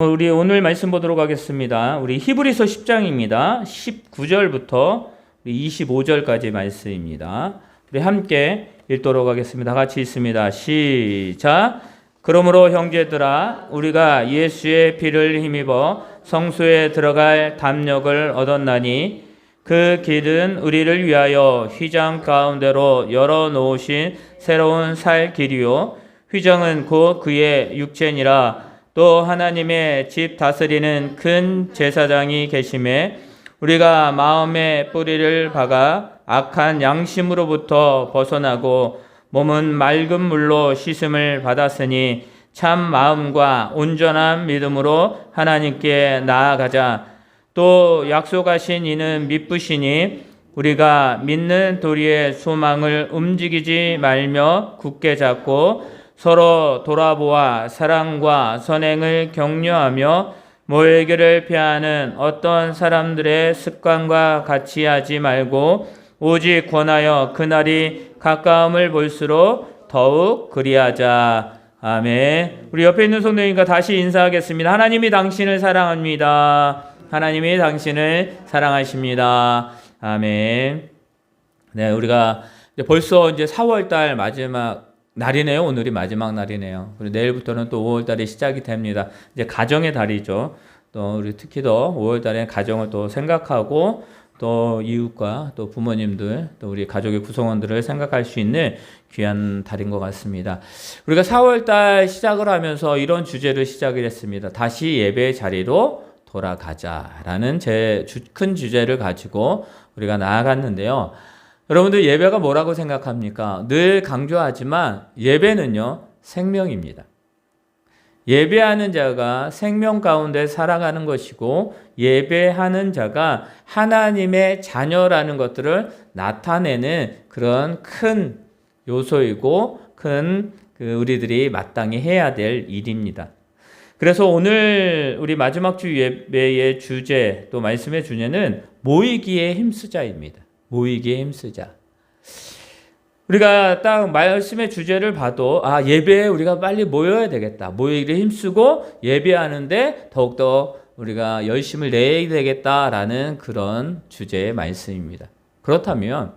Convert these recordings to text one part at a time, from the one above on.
우리 오늘 말씀 보도록 하겠습니다. 우리 히브리서 10장입니다. 19절부터 25절까지 말씀입니다. 우리 함께 읽도록 하겠습니다. 같이 읽습니다. 시작. 그러므로 형제들아, 우리가 예수의 피를 힘입어 성소에 들어갈 담력을 얻었나니 그 길은 우리를 위하여 휘장 가운데로 열어놓으신 새로운 살 길이요, 휘장은 곧 그의 육체니라. 또 하나님의 집 다스리는 큰 제사장이 계심에 우리가 마음의 뿌리를 박아 악한 양심으로부터 벗어나고 몸은 맑은 물로 씻음을 받았으니 참 마음과 온전한 믿음으로 하나님께 나아가자. 또 약속하신 이는 미쁘시니 우리가 믿는 도리의 소망을 움직이지 말며 굳게 잡고 서로 돌아보아 사랑과 선행을 격려하며 모욕을 피하는 어떤 사람들의 습관과 같이 하지 말고 오직 권하여 그날이 가까움을 볼수록 더욱 그리하자. 아멘. 우리 옆에 있는 성도님과 다시 인사하겠습니다. 하나님이 당신을 사랑합니다. 하나님이 당신을 사랑하십니다. 아멘. 네, 우리가 벌써 이제 4월달 마지막 날이네요. 오늘이 마지막 날이네요. 그리고 내일부터는 또 5월달이 시작이 됩니다. 이제 가정의 달이죠. 또 우리 특히 더 5월달에 가정을 또 생각하고 또 이웃과 또 부모님들 또 우리 가족의 구성원들을 생각할 수 있는 귀한 달인 것 같습니다. 우리가 4월달 시작을 하면서 이런 주제를 시작을 했습니다. 다시 예배의 자리로 돌아가자라는 큰 주제를 가지고 우리가 나아갔는데요. 여러분들 예배가 뭐라고 생각합니까? 늘 강조하지만 예배는요, 생명입니다. 예배하는 자가 생명 가운데 살아가는 것이고 예배하는 자가 하나님의 자녀라는 것들을 나타내는 그런 큰 요소이고 큰 우리들이 마땅히 해야 될 일입니다. 그래서 오늘 우리 마지막 주 예배의 주제, 또 말씀의 주제는 모이기에 힘쓰자입니다. 모이기에 힘쓰자. 우리가 딱 말씀의 주제를 봐도 예배에 우리가 빨리 모여야 되겠다. 모이기에 힘쓰고 예배하는데 더욱더 우리가 열심을 내야 되겠다라는 그런 주제의 말씀입니다. 그렇다면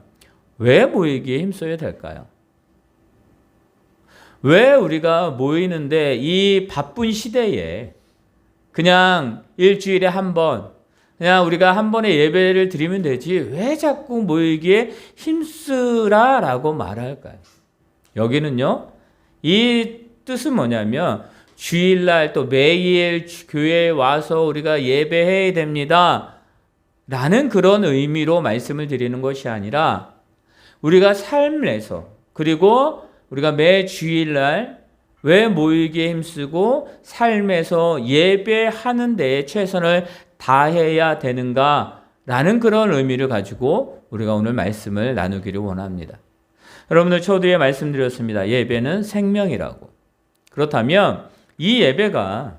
왜 모이기에 힘써야 될까요? 왜 우리가 모이는데 이 바쁜 시대에 그냥 일주일에 한 번, 그냥 우리가 한 번에 예배를 드리면 되지 왜 자꾸 모이기에 힘쓰라라고 말할까요? 여기는요, 이 뜻은 뭐냐면 주일날 또 매일 교회에 와서 우리가 예배해야 됩니다 라는 그런 의미로 말씀을 드리는 것이 아니라 우리가 삶에서, 그리고 우리가 매 주일날 왜 모이기에 힘쓰고 삶에서 예배하는 데에 최선을 다해야 되는가 라는 그런 의미를 가지고 우리가 오늘 말씀을 나누기를 원합니다. 여러분들 초두에 말씀드렸습니다. 예배는 생명이라고. 그렇다면 이 예배가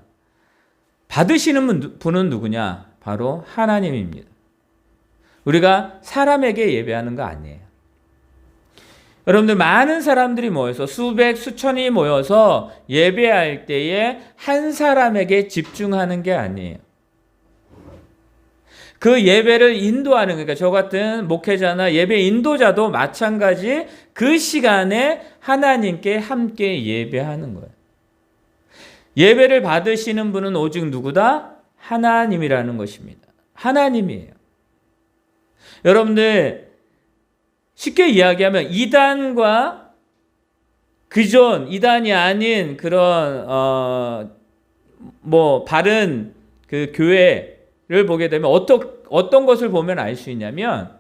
받으시는 분은 누구냐? 바로 하나님입니다. 우리가 사람에게 예배하는 거 아니에요. 여러분들 많은 사람들이 모여서 수백 수천이 모여서 예배할 때에 한 사람에게 집중하는 게 아니에요. 그 예배를 인도하는, 그러니까 저 같은 목회자나 예배 인도자도 마찬가지 그 시간에 하나님께 함께 예배하는 거예요. 예배를 받으시는 분은 오직 누구다? 하나님이라는 것입니다. 하나님이에요. 여러분들 쉽게 이야기하면 이단과 그전 이단이 아닌 그런 바른 그 교회를 보게 되면 어떤 것을 보면 알 수 있냐면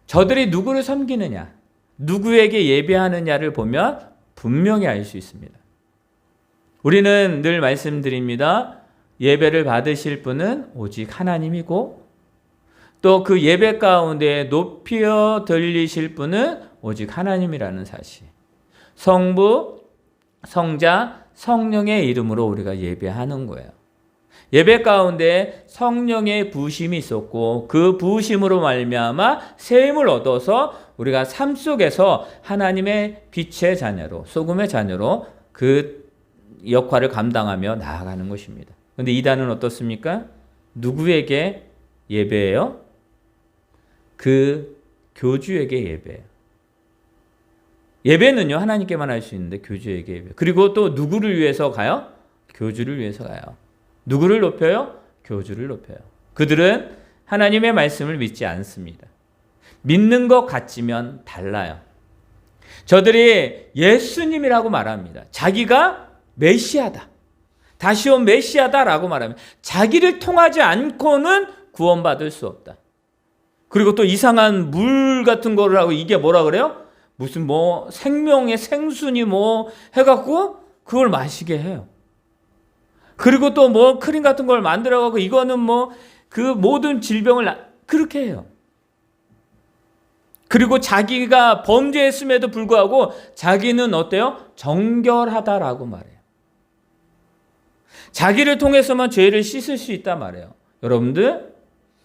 저들이 누구를 섬기느냐, 누구에게 예배하느냐를 보면 분명히 알 수 있습니다. 우리는 늘 말씀드립니다. 예배를 받으실 분은 오직 하나님이고 또 그 예배 가운데 높여 들리실 분은 오직 하나님이라는 사실. 성부, 성자, 성령의 이름으로 우리가 예배하는 거예요. 예배 가운데 성령의 부으심이 있었고 그 부으심으로 말미암아 새 힘을 얻어서 우리가 삶 속에서 하나님의 빛의 자녀로, 소금의 자녀로 그 역할을 감당하며 나아가는 것입니다. 그런데 이단은 어떻습니까? 누구에게 예배해요? 그 교주에게 예배해요. 예배는요, 하나님께만 할 수 있는데 교주에게 예배. 그리고 또 누구를 위해서 가요? 교주를 위해서 가요. 누구를 높여요? 교주를 높여요. 그들은 하나님의 말씀을 믿지 않습니다. 믿는 것 같지만 달라요. 저들이 예수님이라고 말합니다. 자기가 메시아다. 다시 온 메시아다라고 말합니다. 자기를 통하지 않고는 구원받을 수 없다. 그리고 또 이상한 물 같은 거를 하고 이게 뭐라 그래요? 무슨 뭐 생명의 생순이 뭐 해갖고 그걸 마시게 해요. 그리고 또 뭐 크림 같은 걸 만들어갖고 이거는 뭐 그 모든 질병을 그렇게 해요. 그리고 자기가 범죄했음에도 불구하고 자기는 어때요? 정결하다라고 말해요. 자기를 통해서만 죄를 씻을 수 있단 말이에요. 여러분들,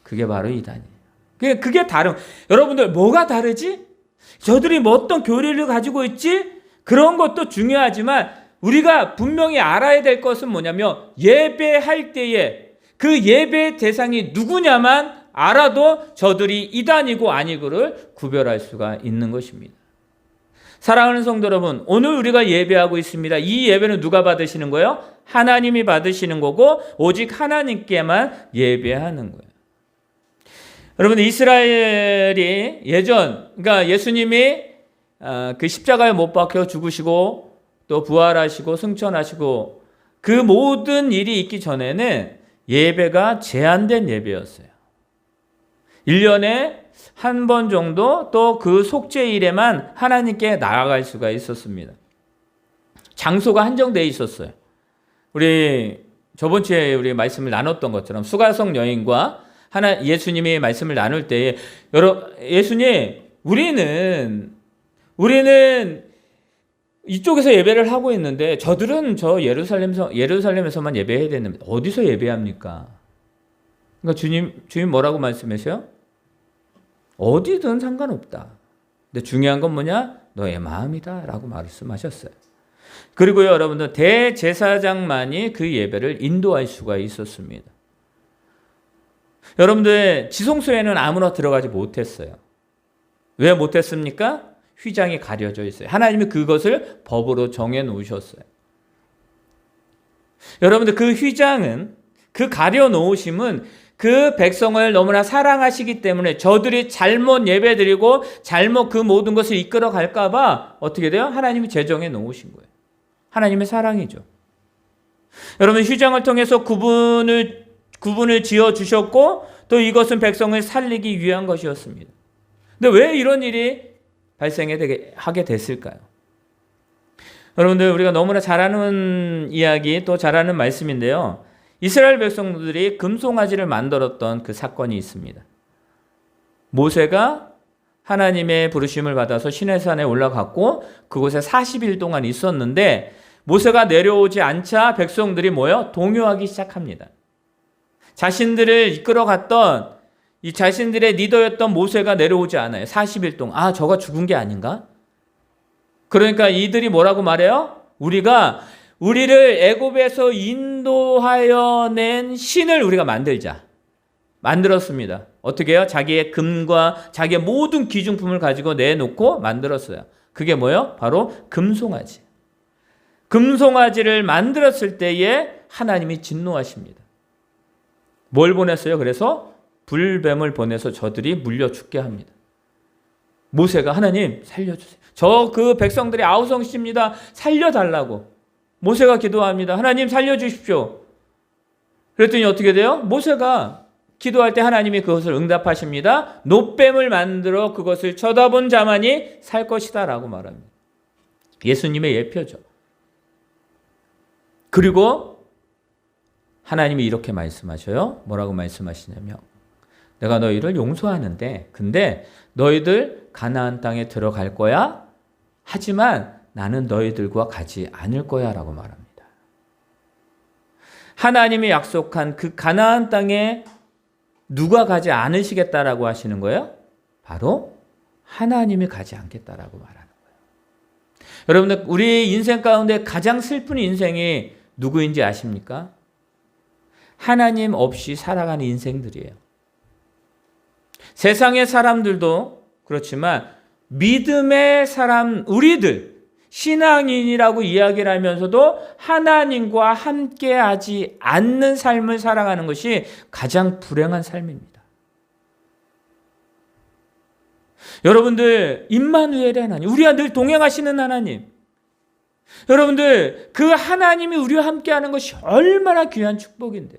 그게 바로 이단이에요. 그게 다른, 여러분들 뭐가 다르지? 저들이 뭐 어떤 교리를 가지고 있지? 그런 것도 중요하지만 우리가 분명히 알아야 될 것은 뭐냐면 예배할 때에 그 예배의 대상이 누구냐만 알아도 저들이 이단이고 아니고를 구별할 수가 있는 것입니다. 사랑하는 성도 여러분, 오늘 우리가 예배하고 있습니다. 이 예배는 누가 받으시는 거예요? 하나님이 받으시는 거고 오직 하나님께만 예배하는 거예요. 여러분, 이스라엘이 그러니까 예수님이 그 십자가에 못 박혀 죽으시고 또 부활하시고 승천하시고 그 모든 일이 있기 전에는 예배가 제한된 예배였어요. 1년에 한 번 정도 또 그 속죄일에만 하나님께 나아갈 수가 있었습니다. 장소가 한정되어 있었어요. 우리 저번 주에 우리 말씀을 나눴던 것처럼 수가성 여인과 예수님이 말씀을 나눌 때에 예수님, 우리는 이쪽에서 예배를 하고 있는데 저들은 저 예루살렘에서만 예배해야 되는데 어디서 예배합니까? 그러니까 주님 뭐라고 말씀하세요? 어디든 상관없다. 근데 중요한 건 뭐냐? 너의 마음이다 라고 말씀하셨어요. 그리고요, 여러분들, 대제사장만이 그 예배를 인도할 수가 있었습니다. 여러분들, 지성소에는 아무나 들어가지 못했어요. 왜 못했습니까? 휘장이 가려져 있어요. 하나님이 그것을 법으로 정해 놓으셨어요. 여러분들, 그 휘장은, 그 가려 놓으심은 그 백성을 너무나 사랑하시기 때문에 저들이 잘못 예배드리고 잘못 그 모든 것을 이끌어 갈까봐 어떻게 돼요? 하나님이 제정해 놓으신 거예요. 하나님의 사랑이죠. 여러분, 휘장을 통해서 구분을 지어 주셨고 또 이것은 백성을 살리기 위한 것이었습니다. 근데 왜 이런 일이 하게 됐을까요? 여러분들, 우리가 너무나 잘 아는 이야기 또 잘 아는 말씀인데요. 이스라엘 백성들이 금송아지를 만들었던 그 사건이 있습니다. 모세가 하나님의 부르심을 받아서 시내산에 올라갔고 그곳에 40일 동안 있었는데 모세가 내려오지 않자 백성들이 동요하기 시작합니다. 자신들을 이끌어갔던 이 자신들의 리더였던 모세가 내려오지 않아요. 40일 동안. 저가 죽은 게 아닌가? 그러니까 이들이 뭐라고 말해요? 우리를 애굽에서 인도하여 낸 신을 우리가 만들었습니다. 어떻게 해요? 자기의 금과 자기의 모든 귀중품을 가지고 내놓고 만들었어요. 그게 뭐예요? 바로 금송아지. 금송아지를 만들었을 때에 하나님이 진노하십니다. 뭘 보냈어요? 그래서 불뱀을 보내서 저들이 물려 죽게 합니다. 모세가 하나님 살려주세요. 저 그 백성들이 아우성씨입니다. 살려달라고. 모세가 기도합니다. 하나님 살려주십시오. 그랬더니 어떻게 돼요? 모세가 기도할 때 하나님이 그것을 응답하십니다. 놋뱀을 만들어 그것을 쳐다본 자만이 살 것이다 라고 말합니다. 예수님의 예표죠. 그리고 하나님이 이렇게 말씀하셔요. 뭐라고 말씀하시냐면 내가 너희를 용서하는데 근데 너희들 가나안 땅에 들어갈 거야. 하지만 나는 너희들과 가지 않을 거야 라고 말합니다. 하나님이 약속한 그 가나안 땅에 누가 가지 않으시겠다라고 하시는 거예요? 바로 하나님이 가지 않겠다라고 말하는 거예요. 여러분들, 우리 인생 가운데 가장 슬픈 인생이 누구인지 아십니까? 하나님 없이 살아가는 인생들이에요. 세상의 사람들도 그렇지만 믿음의 사람, 우리들, 신앙인이라고 이야기를 하면서도 하나님과 함께하지 않는 삶을 살아가는 것이 가장 불행한 삶입니다. 여러분들, 임마누엘의 하나님, 우리와 늘 동행하시는 하나님, 여러분들, 그 하나님이 우리와 함께하는 것이 얼마나 귀한 축복인데,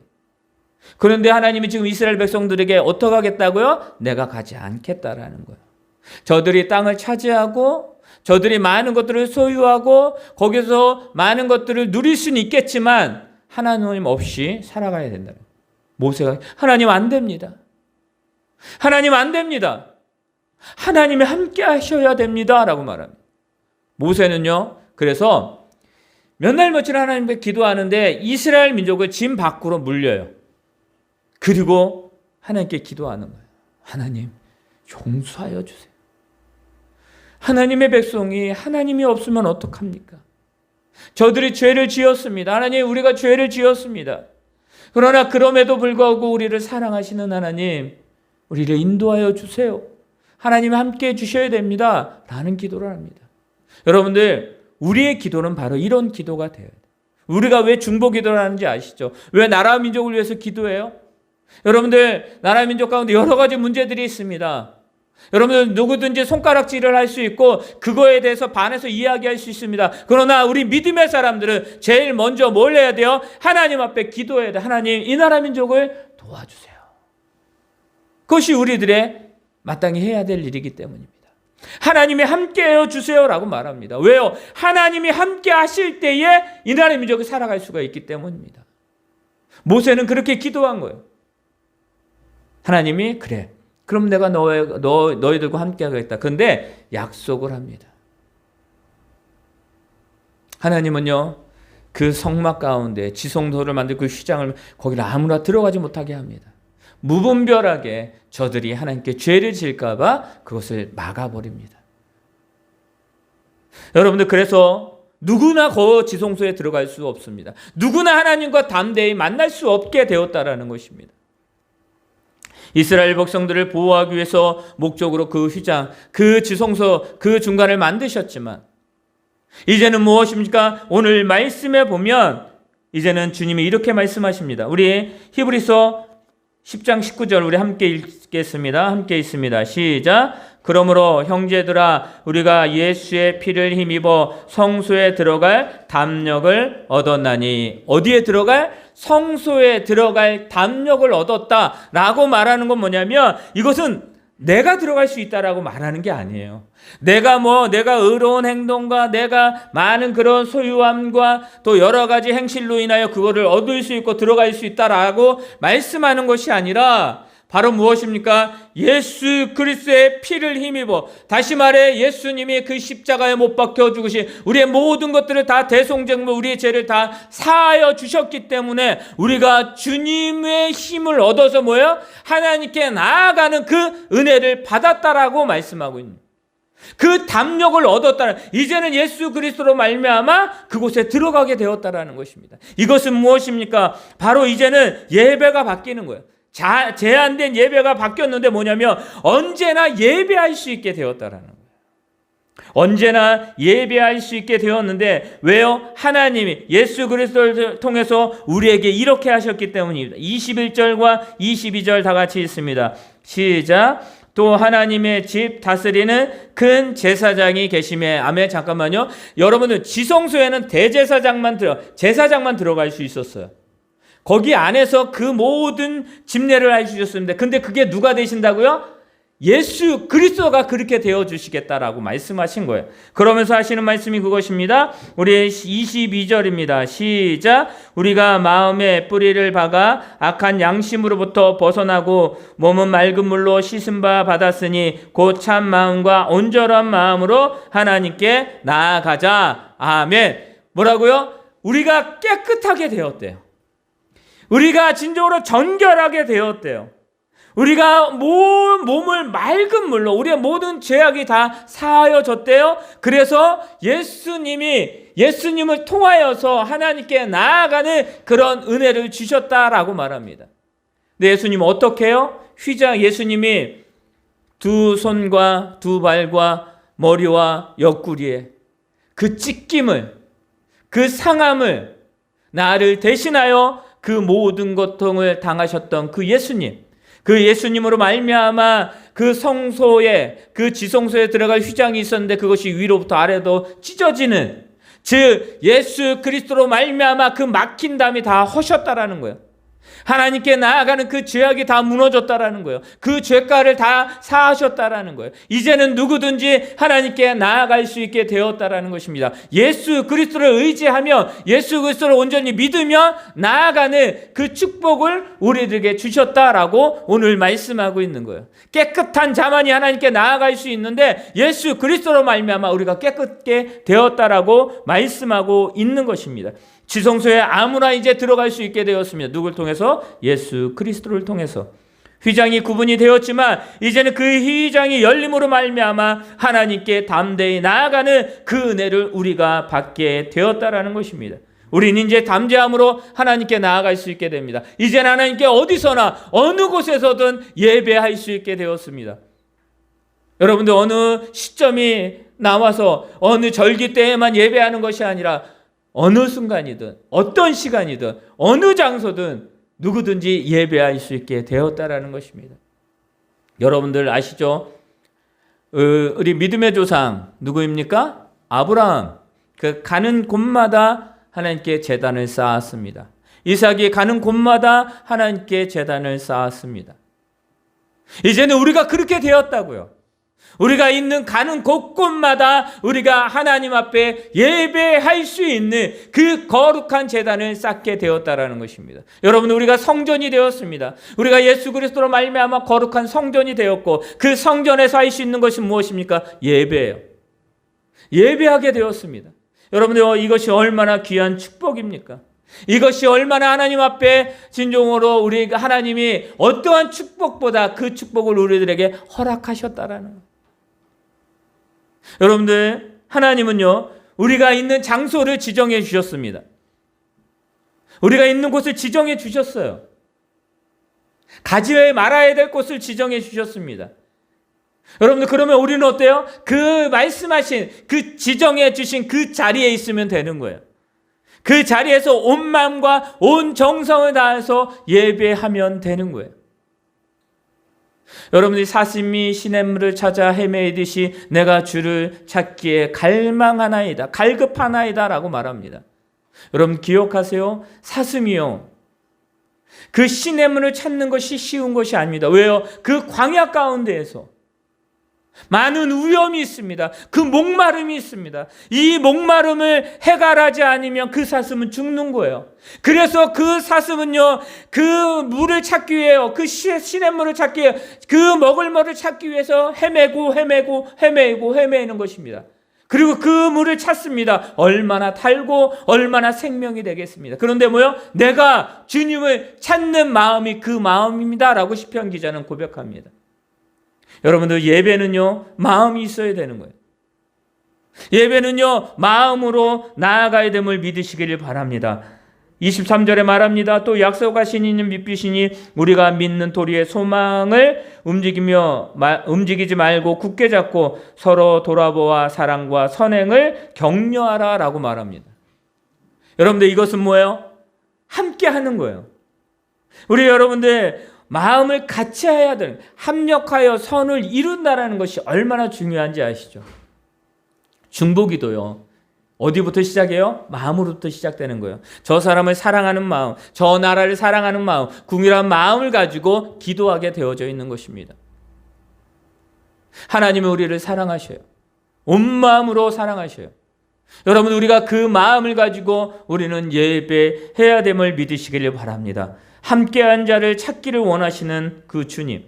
그런데 하나님이 지금 이스라엘 백성들에게 어떻게 하겠다고요? 내가 가지 않겠다라는 거예요. 저들이 땅을 차지하고 저들이 많은 것들을 소유하고 거기서 많은 것들을 누릴 수는 있겠지만 하나님 없이 살아가야 된다. 모세가 하나님 안 됩니다. 하나님 안 됩니다. 하나님이 함께 하셔야 됩니다. 라고 말합니다. 모세는요. 그래서 몇 날 며칠 하나님께 기도하는데 이스라엘 민족을 짐 밖으로 물려요. 그리고 하나님께 기도하는 거예요. 하나님 용서하여 주세요. 하나님의 백성이 하나님이 없으면 어떡합니까? 저들이 죄를 지었습니다. 하나님, 우리가 죄를 지었습니다. 그러나 그럼에도 불구하고 우리를 사랑하시는 하나님, 우리를 인도하여 주세요. 하나님이 함께해 주셔야 됩니다. 라는 기도를 합니다. 여러분들, 우리의 기도는 바로 이런 기도가 돼요. 우리가 왜 중보 기도를 하는지 아시죠? 왜 나라 민족을 위해서 기도해요? 여러분들, 나라 민족 가운데 여러 가지 문제들이 있습니다. 여러분들, 누구든지 손가락질을 할 수 있고 그거에 대해서 반해서 이야기할 수 있습니다. 그러나 우리 믿음의 사람들은 제일 먼저 뭘 해야 돼요? 하나님 앞에 기도해야 돼요. 하나님, 이 나라 민족을 도와주세요. 그것이 우리들의 마땅히 해야 될 일이기 때문입니다. 하나님이 함께해 주세요라고 말합니다. 왜요? 하나님이 함께 하실 때에 이 나라 민족이 살아갈 수가 있기 때문입니다. 모세는 그렇게 기도한 거예요. 하나님이 그래, 그럼 내가 너희들과 함께 하겠다. 그런데 약속을 합니다. 하나님은요, 그 성막 가운데 지성소를 만들고 그 휘장을 거기를 아무나 들어가지 못하게 합니다. 무분별하게 저들이 하나님께 죄를 지을까 봐 그것을 막아버립니다. 여러분들, 그래서 누구나 그 지성소에 들어갈 수 없습니다. 누구나 하나님과 담대히 만날 수 없게 되었다라는 것입니다. 이스라엘 백성들을 보호하기 위해서 목적으로 그 휘장, 그 지성소, 그 중간을 만드셨지만 이제는 무엇입니까? 오늘 말씀에 보면 이제는 주님이 이렇게 말씀하십니다. 우리 히브리서 10장 19절 우리 함께 읽겠습니다. 함께 있습니다. 시작. 그러므로 형제들아, 우리가 예수의 피를 힘입어 성소에 들어갈 담력을 얻었나니. 어디에 들어갈? 성소에 들어갈 담력을 얻었다라고 말하는 건 뭐냐면, 이것은 내가 들어갈 수 있다라고 말하는 게 아니에요. 내가 의로운 행동과 내가 많은 그런 소유함과 또 여러 가지 행실로 인하여 그거를 얻을 수 있고 들어갈 수 있다라고 말씀하는 것이 아니라 바로 무엇입니까? 예수 그리스도의 피를 힘입어, 다시 말해 예수님이 그 십자가에 못 박혀 죽으신 우리의 모든 것들을 다 대속제물로 우리의 죄를 다 사하여 주셨기 때문에 우리가 주님의 힘을 얻어서 뭐예요? 하나님께 나아가는 그 은혜를 받았다라고 말씀하고 있는, 그 담력을 얻었다는, 이제는 예수 그리스도로 말미암아 그곳에 들어가게 되었다라는 것입니다. 이것은 무엇입니까? 바로 이제는 예배가 바뀌는 거예요. 제한된 예배가 바뀌었는데 뭐냐면 언제나 예배할 수 있게 되었다라는 거예요. 언제나 예배할 수 있게 되었는데 왜요? 하나님이 예수 그리스도를 통해서 우리에게 이렇게 하셨기 때문입니다. 21절과 22절 다 같이 읽습니다. 시작. 또 하나님의 집 다스리는 큰 제사장이 계심에. 아멘. 잠깐만요. 여러분들, 지성소에는 대제사장만 들어갈 수 있었어요. 거기 안에서 그 모든 집례를 해주셨습니다. 근데 그게 누가 되신다고요? 예수 그리스도가 그렇게 되어주시겠다라고 말씀하신 거예요. 그러면서 하시는 말씀이 그것입니다. 우리 22절입니다. 시작. 우리가 마음에 뿌리를 박아 악한 양심으로부터 벗어나고 몸은 맑은 물로 씻음 바 받았으니 곧 참 마음과 온전한 마음으로 하나님께 나아가자. 아멘. 뭐라고요? 우리가 깨끗하게 되었대요. 우리가 진정으로 정결하게 되었대요. 우리가 몸을 맑은 물로 우리의 모든 죄악이 다 사하여졌대요. 그래서 예수님이 예수님을 통하여서 하나님께 나아가는 그런 은혜를 주셨다라고 말합니다. 근데 예수님은 어떻게 해요? 예수님이 두 손과 두 발과 머리와 옆구리에 그 찢김을, 그 상함을, 나를 대신하여 그 모든 고통을 당하셨던 그 예수님으로 말미암아 그 성소에, 그 지성소에 들어갈 휘장이 있었는데 그것이 위로부터 아래로 찢어지는, 즉 예수 그리스도로 말미암아 그 막힌 담이 다 허셨다라는 거예요. 하나님께 나아가는 그 죄악이 다 무너졌다라는 거예요. 그 죄가를 다 사하셨다라는 거예요. 이제는 누구든지 하나님께 나아갈 수 있게 되었다라는 것입니다. 예수 그리스도를 의지하며 예수 그리스도를 온전히 믿으며 나아가는 그 축복을 우리들에게 주셨다라고 오늘 말씀하고 있는 거예요. 깨끗한 자만이 하나님께 나아갈 수 있는데 예수 그리스도로 말미암아 우리가 깨끗게 되었다라고 말씀하고 있는 것입니다. 지성소에 아무나 이제 들어갈 수 있게 되었습니다. 누굴 통해서? 예수 그리스도를 통해서. 휘장이 구분이 되었지만 이제는 그 휘장이 열림으로 말미암아 하나님께 담대히 나아가는 그 은혜를 우리가 받게 되었다라는 것입니다. 우리는 이제 담대함으로 하나님께 나아갈 수 있게 됩니다. 이제는 하나님께 어디서나 어느 곳에서든 예배할 수 있게 되었습니다. 여러분들 어느 시점이 나와서 어느 절기 때에만 예배하는 것이 아니라 어느 순간이든 어떤 시간이든 어느 장소든 누구든지 예배할 수 있게 되었다라는 것입니다. 여러분들 아시죠? 우리 믿음의 조상 누구입니까? 아브라함. 그 가는 곳마다 하나님께 제단을 쌓았습니다. 이삭이 가는 곳마다 하나님께 제단을 쌓았습니다. 이제는 우리가 그렇게 되었다고요. 우리가 가는 곳곳마다 우리가 하나님 앞에 예배할 수 있는 그 거룩한 제단을 쌓게 되었다라는 것입니다. 여러분, 우리가 성전이 되었습니다. 우리가 예수 그리스도로 말미암아 거룩한 성전이 되었고 그 성전에서 할 수 있는 것이 무엇입니까? 예배예요. 예배하게 되었습니다. 여러분들, 이것이 얼마나 귀한 축복입니까? 이것이 얼마나 하나님 앞에 진정으로 우리가 하나님이 어떠한 축복보다 그 축복을 우리들에게 허락하셨다라는 거예요. 여러분들, 하나님은요, 우리가 있는 장소를 지정해 주셨습니다. 우리가 있는 곳을 지정해 주셨어요. 가지 말아야 될 곳을 지정해 주셨습니다. 여러분들, 그러면 우리는 어때요? 그 말씀하신, 그 지정해 주신 그 자리에 있으면 되는 거예요. 그 자리에서 온 마음과 온 정성을 다해서 예배하면 되는 거예요. 여러분들이 사슴이 시냇물을 찾아 헤매이듯이 내가 주를 찾기에 갈망하나이다, 갈급하나이다 라고 말합니다. 여러분 기억하세요. 사슴이요, 그 시냇물을 찾는 것이 쉬운 것이 아닙니다. 왜요? 그 광야 가운데에서 많은 위험이 있습니다. 그 목마름이 있습니다. 이 목마름을 해결하지 않으면 그 사슴은 죽는 거예요. 그래서 그 사슴은요, 그 물을 찾기 위해요, 그 시냇물을 찾기 위해, 그 먹을 물을 찾기 위해서 헤매는 것입니다. 그리고 그 물을 찾습니다. 얼마나 달고 얼마나 생명이 되겠습니다. 그런데 뭐요? 내가 주님을 찾는 마음이 그 마음입니다 라고 시편 기자는 고백합니다. 여러분들, 예배는요, 마음이 있어야 되는 거예요. 예배는요, 마음으로 나아가야 됨을 믿으시기를 바랍니다. 23절에 말합니다. 또 약속하신 이는 믿으시니 우리가 믿는 도리의 소망을 움직이지 말고 굳게 잡고 서로 돌아보아 사랑과 선행을 격려하라 라고 말합니다. 여러분들, 이것은 뭐예요? 함께 하는 거예요. 우리 여러분들 마음을 같이 해야 되는, 합력하여 선을 이룬다라는 것이 얼마나 중요한지 아시죠? 중보기도요, 어디부터 시작해요? 마음으로부터 시작되는 거예요. 저 사람을 사랑하는 마음, 저 나라를 사랑하는 마음, 궁일한 마음을 가지고 기도하게 되어져 있는 것입니다. 하나님은 우리를 사랑하셔요. 온 마음으로 사랑하셔요. 여러분, 우리가 그 마음을 가지고 우리는 예배해야 됨을 믿으시기를 바랍니다. 함께한 자를 찾기를 원하시는 그 주님,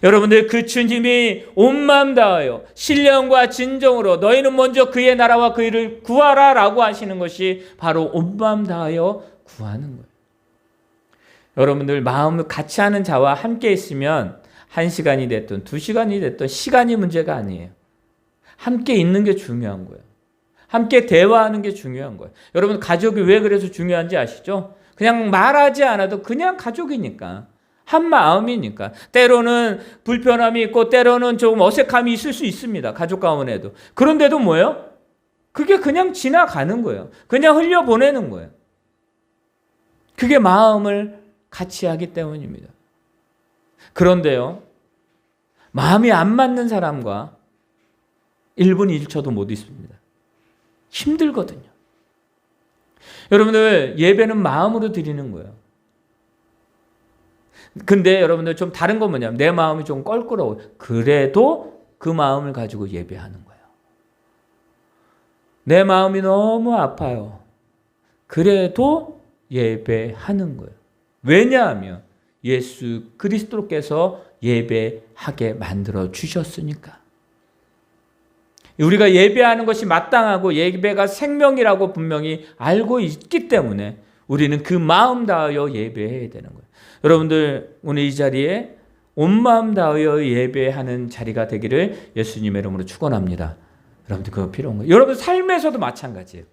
여러분들, 그 주님이 온 마음 다하여 신령과 진정으로 너희는 먼저 그의 나라와 그 일을 구하라 라고 하시는 것이 바로 온 마음 다하여 구하는 거예요. 여러분들, 마음을 같이 하는 자와 함께 있으면 1시간이 됐든 2시간이 됐든 시간이 문제가 아니에요. 함께 있는 게 중요한 거예요. 함께 대화하는 게 중요한 거예요. 여러분 가족이 왜 그래서 중요한지 아시죠? 그냥 말하지 않아도 그냥 가족이니까. 한 마음이니까. 때로는 불편함이 있고 때로는 조금 어색함이 있을 수 있습니다. 가족 가운데도. 그런데도 뭐예요? 그게 그냥 지나가는 거예요. 그냥 흘려보내는 거예요. 그게 마음을 같이 하기 때문입니다. 그런데요, 마음이 안 맞는 사람과 1분 1초도 못 있습니다. 힘들거든요. 여러분들 예배는 마음으로 드리는 거예요. 근데 여러분들 좀 다른 건 뭐냐면 내 마음이 좀 껄끄러워요. 그래도 그 마음을 가지고 예배하는 거예요. 내 마음이 너무 아파요. 그래도 예배하는 거예요. 왜냐하면 예수 그리스도께서 예배하게 만들어 주셨으니까. 우리가 예배하는 것이 마땅하고 예배가 생명이라고 분명히 알고 있기 때문에 우리는 그 마음 다하여 예배해야 되는 거예요. 여러분들 오늘 이 자리에 온 마음 다하여 예배하는 자리가 되기를 예수님의 이름으로 축원합니다. 여러분들 그거 필요한 거예요. 여러분 삶에서도 마찬가지예요.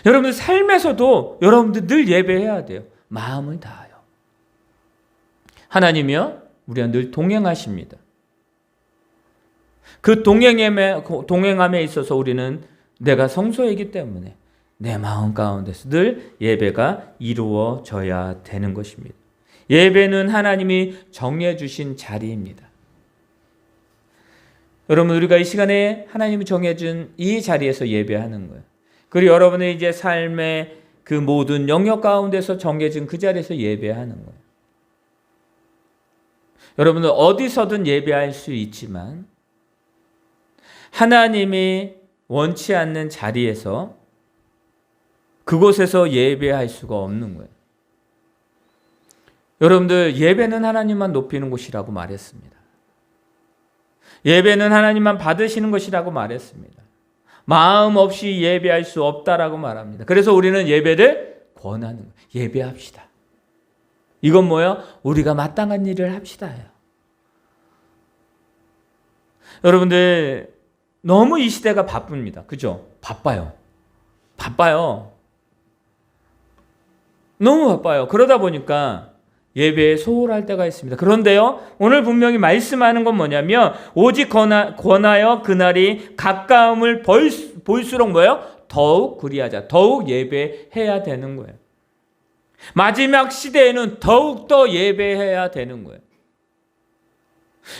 여러분들 삶에서도 여러분들 늘 예배해야 돼요. 마음을 다하여. 하나님이요 우리와 늘 동행하십니다. 그 동행함에 있어서 우리는 내가 성소이기 때문에 내 마음 가운데서 늘 예배가 이루어져야 되는 것입니다. 예배는 하나님이 정해주신 자리입니다. 여러분 우리가 이 시간에 하나님이 정해준 이 자리에서 예배하는 거예요. 그리고 여러분의 이제 삶의 그 모든 영역 가운데서 정해진 그 자리에서 예배하는 거예요. 여러분들 어디서든 예배할 수 있지만 하나님이 원치 않는 자리에서 그곳에서 예배할 수가 없는 거예요. 여러분들 예배는 하나님만 높이는 곳이라고 말했습니다. 예배는 하나님만 받으시는 것이라고 말했습니다. 마음 없이 예배할 수 없다라고 말합니다. 그래서 우리는 예배를 권하는 거예요. 예배합시다. 이건 뭐예요? 우리가 마땅한 일을 합시다예요. 여러분들 너무 이 시대가 바쁩니다. 그죠? 바빠요. 너무 바빠요. 그러다 보니까 예배에 소홀할 때가 있습니다. 그런데요, 오늘 분명히 말씀하는 건 뭐냐면 오직 권하여 그날이 가까움을 볼수록 뭐예요? 더욱 그리하자. 더욱 예배해야 되는 거예요. 마지막 시대에는 더욱더 예배해야 되는 거예요.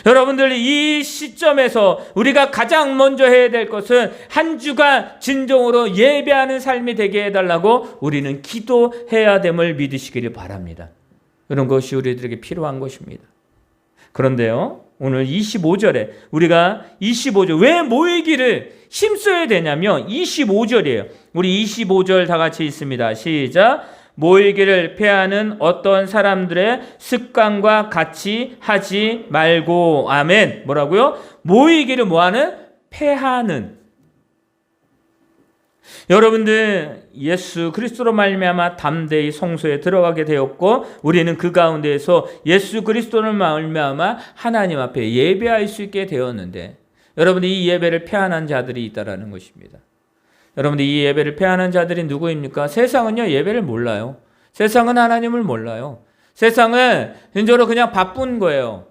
여러분들 이 시점에서 우리가 가장 먼저 해야 될 것은 한 주간 진정으로 예배하는 삶이 되게 해달라고 우리는 기도해야 됨을 믿으시기를 바랍니다. 그런 것이 우리들에게 필요한 것입니다. 그런데요, 오늘 25절에 우리가 25절 왜 모이기를 힘써야 되냐면 25절이에요. 우리 25절 다 같이 있습니다. 시작. 모이기를 패하는 어떤 사람들의 습관과 같이 하지 말고. 아멘. 뭐라고요? 모이기를 뭐하는? 패하는. 여러분들 예수 그리스도로 말미암아 담대히 성소에 들어가게 되었고 우리는 그 가운데에서 예수 그리스도를 말미암아 하나님 앞에 예배할 수 있게 되었는데 여러분들 이 예배를 패하는 자들이 있다라는 것입니다. 여러분들 이 예배를 패하는 자들이 누구입니까? 세상은요 예배를 몰라요. 세상은 하나님을 몰라요. 세상은 진짜로 그냥 바쁜 거예요.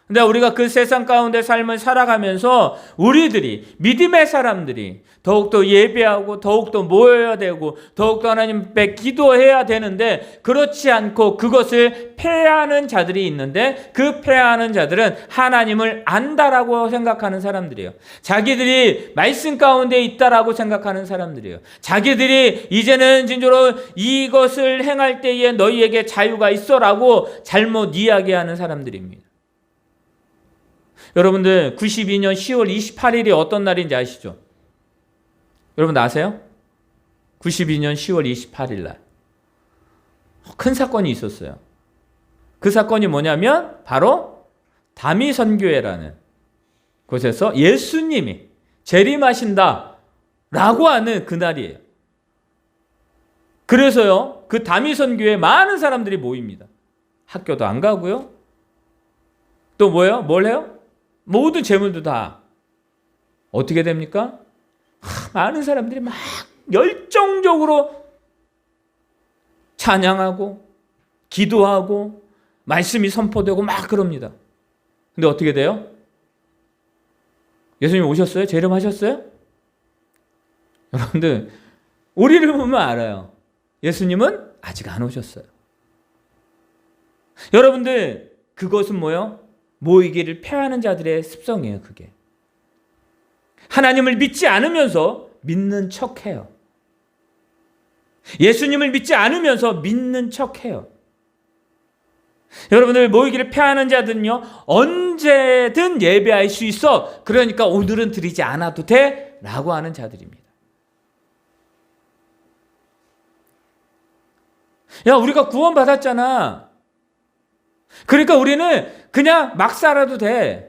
근데 우리가 그 세상 가운데 삶을 살아가면서 우리들이 믿음의 사람들이 더욱더 예배하고 더욱더 모여야 되고 더욱더 하나님 앞에 기도해야 되는데 그렇지 않고 그것을 패하는 자들이 있는데 그 패하는 자들은 하나님을 안다라고 생각하는 사람들이에요. 자기들이 말씀 가운데 있다라고 생각하는 사람들이에요. 자기들이 이제는 진짜로 이것을 행할 때에 너희에게 자유가 있어라고 잘못 이야기하는 사람들입니다. 여러분들 92년 10월 28일이 어떤 날인지 아시죠? 여러분 아세요? 92년 10월 28일 날 큰 사건이 있었어요. 그 사건이 뭐냐면 바로 다미선교회라는 곳에서 예수님이 재림하신다 라고 하는 그날이에요. 그래서요 그 다미선교회에 많은 사람들이 모입니다. 학교도 안 가고요. 또 뭐예요? 뭘 해요? 모든 재물도 다 어떻게 됩니까? 많은 사람들이 막 열정적으로 찬양하고 기도하고 말씀이 선포되고 막 그럽니다. 근데 어떻게 돼요? 예수님 오셨어요? 재림하셨어요? 여러분들 우리를 보면 알아요. 예수님은 아직 안 오셨어요. 여러분들 그것은 뭐예요? 모이기를 패하는 자들의 습성이에요. 그게 하나님을 믿지 않으면서 믿는 척해요. 예수님을 믿지 않으면서 믿는 척해요. 여러분들 모이기를 패하는 자들은요, 언제든 예배할 수 있어. 그러니까 오늘은 드리지 않아도 돼 라고 하는 자들입니다. 야, 우리가 구원 받았잖아. 그러니까 우리는 그냥 막 살아도 돼.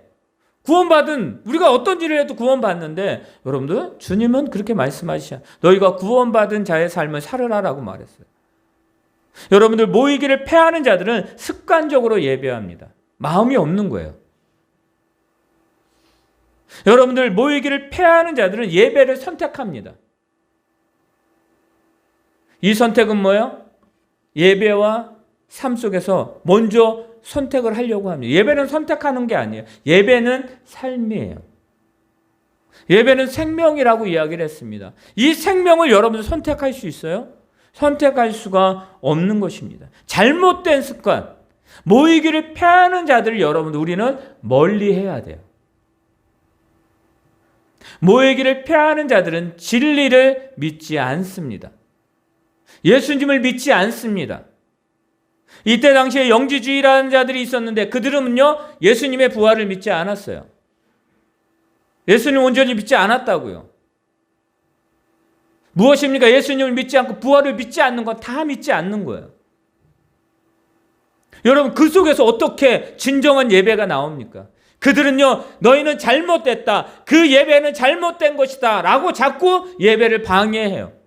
구원받은, 우리가 어떤 일을 해도 구원받는데, 여러분들 주님은 그렇게 말씀하시죠. 너희가 구원받은 자의 삶을 살으라라고 말했어요. 여러분들 모이기를 패하는 자들은 습관적으로 예배합니다. 마음이 없는 거예요. 여러분들 모이기를 패하는 자들은 예배를 선택합니다. 이 선택은 뭐예요? 예배와 삶 속에서 먼저 선택을 하려고 합니다. 예배는 선택하는 게 아니에요. 예배는 삶이에요. 예배는 생명이라고 이야기를 했습니다. 이 생명을 여러분들 선택할 수 있어요? 선택할 수가 없는 것입니다. 잘못된 습관, 모이기를 패하는 자들을 여러분들 우리는 멀리 해야 돼요. 모이기를 패하는 자들은 진리를 믿지 않습니다. 예수님을 믿지 않습니다. 이때 당시에 영지주의라는 자들이 있었는데 그들은요 예수님의 부활을 믿지 않았어요. 예수님 온전히 믿지 않았다고요. 무엇입니까? 예수님을 믿지 않고 부활을 믿지 않는 건 다 믿지 않는 거예요. 여러분 그 속에서 어떻게 진정한 예배가 나옵니까? 그들은요 너희는 잘못됐다. 그 예배는 잘못된 것이다 라고 자꾸 예배를 방해해요.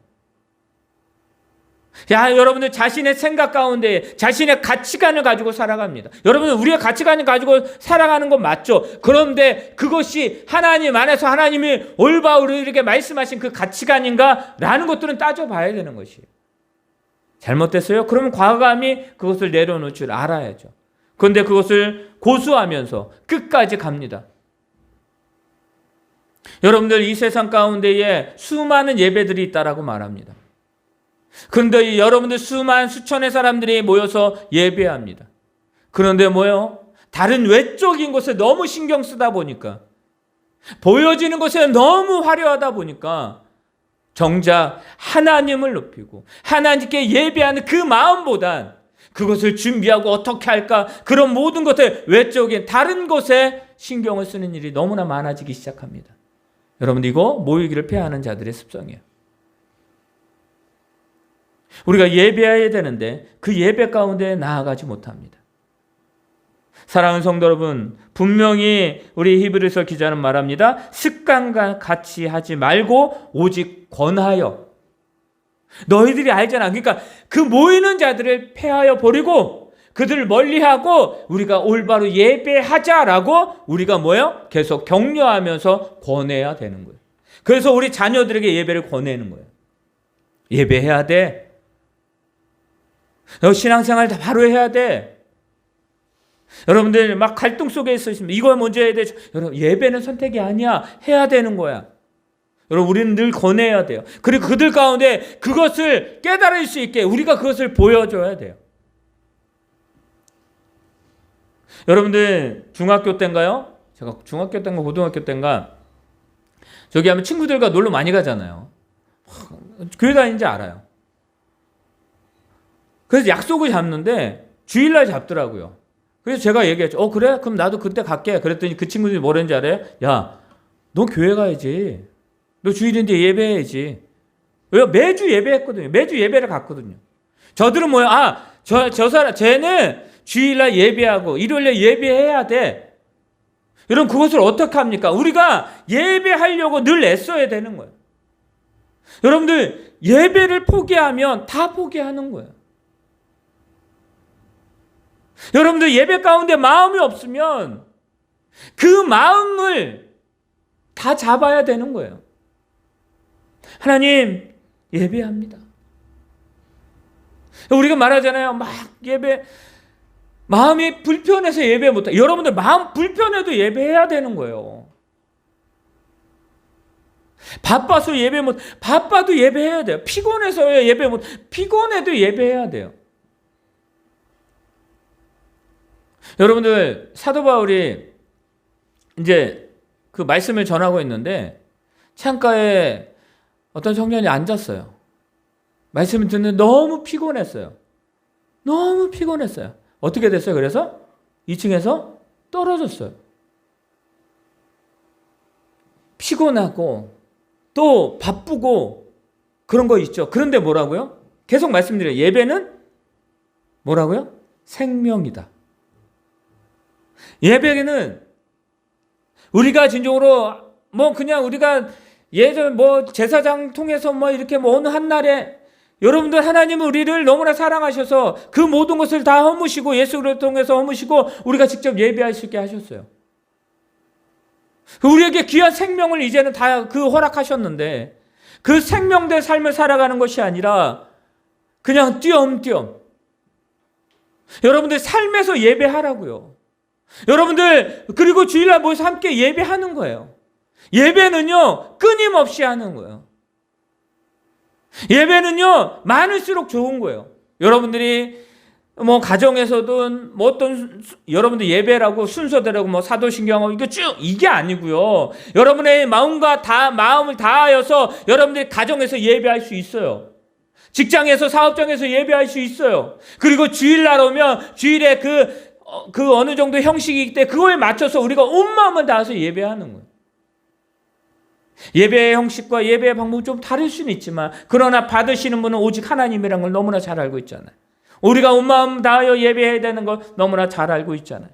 야, 여러분들 자신의 생각 가운데 자신의 가치관을 가지고 살아갑니다. 여러분들 우리의 가치관을 가지고 살아가는 건 맞죠. 그런데 그것이 하나님 안에서 하나님이 올바로 이렇게 말씀하신 그 가치관인가? 라는 것들은 따져봐야 되는 것이에요. 잘못됐어요? 그러면 과감히 그것을 내려놓을 줄 알아야죠. 그런데 그것을 고수하면서 끝까지 갑니다. 여러분들 이 세상 가운데에 수많은 예배들이 있다라고 말합니다. 그런데 여러분들 수천의 사람들이 모여서 예배합니다. 그런데 뭐요? 다른 외적인 것에 너무 신경 쓰다 보니까 보여지는 것에 너무 화려하다 보니까 정작 하나님을 높이고 하나님께 예배하는 그 마음보단 그것을 준비하고 어떻게 할까 그런 모든 것들 외적인 다른 것에 신경을 쓰는 일이 너무나 많아지기 시작합니다. 여러분 이거 모이기를 패하는 자들의 습성이에요. 우리가 예배해야 되는데 그 예배 가운데 나아가지 못합니다. 사랑하는 성도 여러분, 분명히 우리 히브리서 기자는 말합니다. 습관과 같이 하지 말고 오직 권하여. 너희들이 알잖아. 그러니까 그 모이는 자들을 패하여 버리고 그들을 멀리하고 우리가 올바로 예배하자라고 우리가 뭐예요? 계속 격려하면서 권해야 되는 거예요. 그래서 우리 자녀들에게 예배를 권하는 거예요. 예배해야 돼. 너 신앙생활 다 바로 해야 돼. 여러분들 막 갈등 속에 있으시면 이거 먼저 해야 돼. 여러분 예배는 선택이 아니야. 해야 되는 거야. 여러분 우리는 늘 권해야 돼요. 그리고 그들 가운데 그것을 깨달을 수 있게 우리가 그것을 보여줘야 돼요. 여러분들 중학교 때인가요? 제가 중학교 때인가 고등학교 때인가 저기 하면 친구들과 놀러 많이 가잖아요. 교회 다니는지 알아요. 그래서 약속을 잡는데 주일날 잡더라고요. 그래서 제가 얘기했죠. 그래? 그럼 나도 그때 갈게. 그랬더니 그 친구들이 뭐랬는지 알아요? 야, 너 교회 가야지. 너 주일인데 예배해야지. 왜요? 매주 예배했거든요. 매주 예배를 갔거든요. 저들은 뭐야? 저 사람, 쟤는 주일날 예배하고 일요일에 예배해야 돼. 여러분 그것을 어떻게 합니까? 우리가 예배하려고 늘 애써야 되는 거예요. 여러분들 예배를 포기하면 다 포기하는 거예요. 여러분들 예배 가운데 마음이 없으면 그 마음을 다 잡아야 되는 거예요. 하나님 예배합니다. 우리가 말하잖아요. 막 예배, 마음이 불편해서 예배 못해. 여러분들 마음 불편해도 예배해야 되는 거예요. 바빠서 예배 못, 바빠도 예배해야 돼요. 피곤해서 예배 못, 피곤해도 예배해야 돼요. 여러분들 사도 바울이 이제 그 말씀을 전하고 있는데 창가에 어떤 청년이 앉았어요. 말씀을 듣는데 너무 피곤했어요. 너무 피곤했어요. 어떻게 됐어요? 그래서 2층에서 떨어졌어요. 피곤하고 또 바쁘고 그런 거 있죠. 그런데 뭐라고요? 계속 말씀드려요. 예배는 뭐라고요? 생명이다. 예배는 우리가 진정으로 뭐 그냥 우리가 예전 뭐 제사장 통해서 뭐 이렇게 뭐 어느 한 날에 여러분들 하나님은 우리를 너무나 사랑하셔서 그 모든 것을 다 허무시고 예수를 통해서 허무시고 우리가 직접 예배할 수 있게 하셨어요. 우리에게 귀한 생명을 이제는 다 그 허락하셨는데 그 생명된 삶을 살아가는 것이 아니라 그냥 띄엄띄엄 여러분들 삶에서 예배하라고요. 여러분들 그리고 주일날 모여서 함께 예배하는 거예요. 예배는요 끊임없이 하는 거예요. 예배는요 많을수록 좋은 거예요. 여러분들이 뭐 가정에서든 뭐 어떤 여러분들 예배라고 순서대로 뭐 사도신경하고 이거 쭉 이게 아니고요. 여러분의 마음과 마음을 다하여서 여러분들이 가정에서 예배할 수 있어요. 직장에서 사업장에서 예배할 수 있어요. 그리고 주일날 오면 주일에 그 어느 정도 형식이기 때문에 그거에 맞춰서 우리가 온 마음을 다해서 예배하는 거예요. 예배의 형식과 예배의 방법은 좀 다를 수는 있지만 그러나 받으시는 분은 오직 하나님이라는 걸 너무나 잘 알고 있잖아요. 우리가 온 마음 다하여 예배해야 되는 걸 너무나 잘 알고 있잖아요.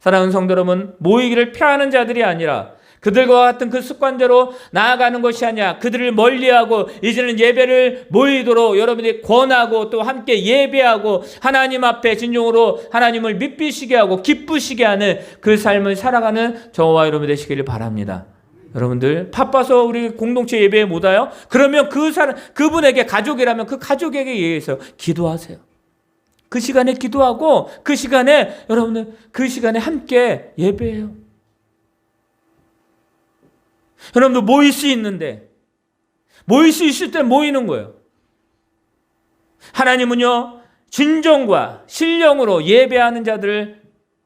사랑하는 성도 여러분, 모이기를 피하는 자들이 아니라 그들과 같은 그 습관대로 나아가는 것이 아니라 그들을 멀리하고 이제는 예배를 모이도록 여러분들이 권하고 또 함께 예배하고 하나님 앞에 진정으로 하나님을 믿으시게 하고 기쁘시게 하는 그 삶을 살아가는 저와 여러분 되시기를 바랍니다. 여러분들 바빠서 우리 공동체 예배에 못 와요? 그러면 그분에게 가족이라면 그 가족에게 얘기해서 기도하세요. 그 시간에 기도하고 그 시간에 여러분들 그 시간에 함께 예배해요. 여러분들 모일 수 있는데 모일 수 있을 때 모이는 거예요. 하나님은요 진정과 신령으로 예배하는 자들을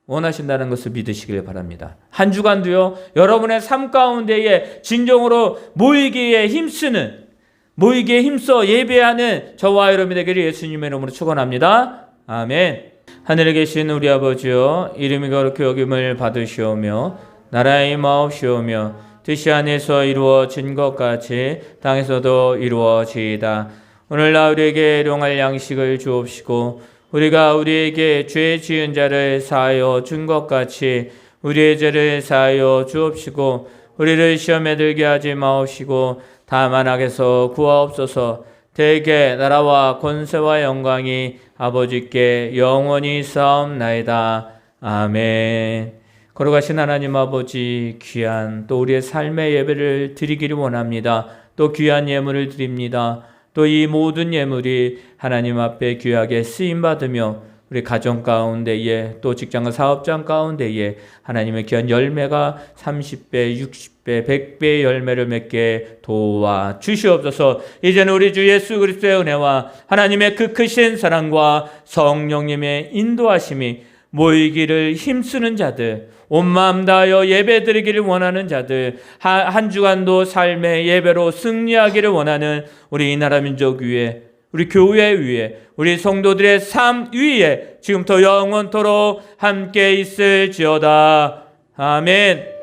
원하신다는 것을 믿으시길 바랍니다. 한 주간도요 여러분의 삶 가운데에 진정으로 모이기에 힘써 예배하는 저와 여러분 되기를 예수님의 이름으로 축원합니다. 아멘. 하늘에 계신 우리 아버지여, 이름이 거룩히 여김을 받으시오며 나라의 임하옵시오며 뜻이 하늘에서 이루어진 것 같이 땅에서도 이루어지이다. 오늘날 우리에게 일용할 양식을 주옵시고 우리가 우리에게 죄 지은 자를 사하여 준 것 같이 우리의 죄를 사하여 주옵시고 우리를 시험에 들게 하지 마옵시고 다만 악에서 구하옵소서. 대개 나라와 권세와 영광이 아버지께 영원히 싸움나이다. 아멘. 걸어가신 하나님 아버지, 귀한 또 우리의 삶의 예배를 드리기를 원합니다. 또 귀한 예물을 드립니다. 또 이 모든 예물이 하나님 앞에 귀하게 쓰임받으며 우리 가정 가운데에 또 직장과 사업장 가운데에 하나님의 귀한 열매가 30배, 60배, 100배의 열매를 맺게 도와 주시옵소서. 이제는 우리 주 예수 그리스도의 은혜와 하나님의 그 크신 사랑과 성령님의 인도하심이 모이기를 힘쓰는 자들, 온 마음 다하여 예배드리기를 원하는 자들, 한 주간도 삶의 예배로 승리하기를 원하는 우리 이 나라 민족 위에, 우리 교회 위에, 우리 성도들의 삶 위에 지금부터 영원토록 함께 있을지어다. 아멘.